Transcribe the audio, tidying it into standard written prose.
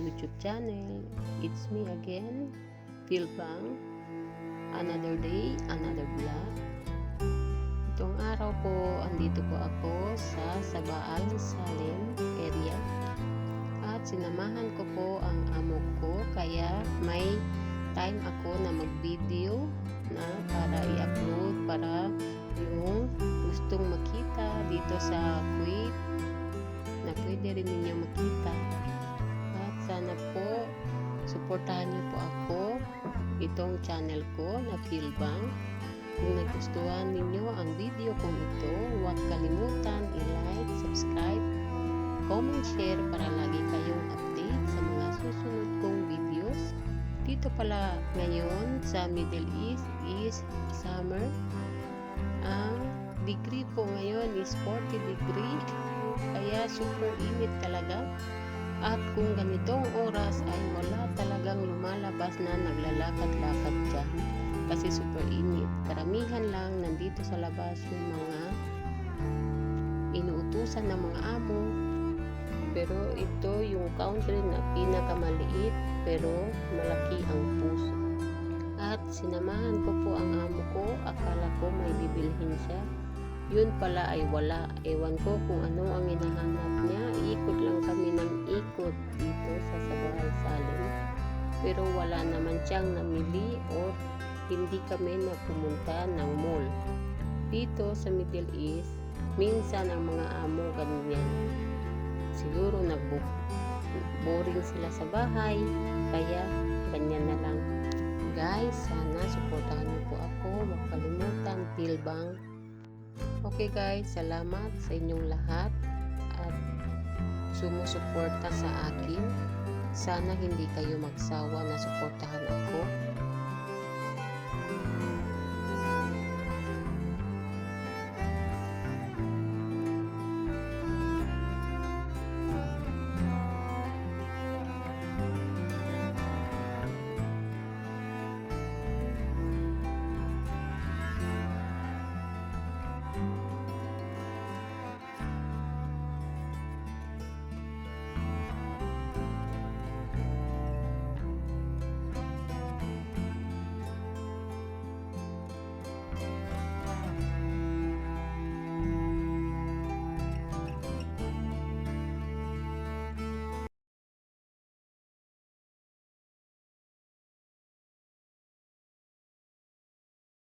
YouTube channel. It's me again, Philbang. Another day, another vlog. Itong araw po, andito po ako sa Sabaan, Salim area. At sinamahan ko po ang amo ko, kaya may time ako na mag-video na para i-upload para yung gustong makita dito sa Kuwait na pwede rin ninyo makita. At sana po suportahan niyo po ako, itong channel ko na Philbang. Kung nagustuhan ninyo ang video kong ito, huwag kalimutan i-like, subscribe, comment, share para lagi kayong update sa mga susunod kong videos. Dito pala ngayon sa Middle East is summer. Ang degree po ngayon is 40 degree, kaya super init talaga. At kung ganitong oras ay wala talagang lumalabas na naglalakad-lakad dyan kasi super init. Karamihan lang nandito sa labas yung mga inuutusan ng mga amo, pero ito yung country na pinakamaliit pero malaki ang puso. At sinamahan ko po ang amo ko, akala ko may bibilhin siya, yun pala ay wala. Ewan ko kung ano ang hinahanap niya. Iikot lang kami ng ikot dito sa Sabaan, Salim, pero wala naman siyang namili or hindi kami na pumunta ng mall. Dito sa Middle East, minsan ang mga amo ganyan, siguro boring sila sa bahay, kaya ganyan na lang. Guys, sana suportahan niyo po ako, huwag kalimutan Philbang. Okay guys, salamat sa inyong lahat at sumusuporta sa akin. Sana hindi kayo magsawa na suportahan ako.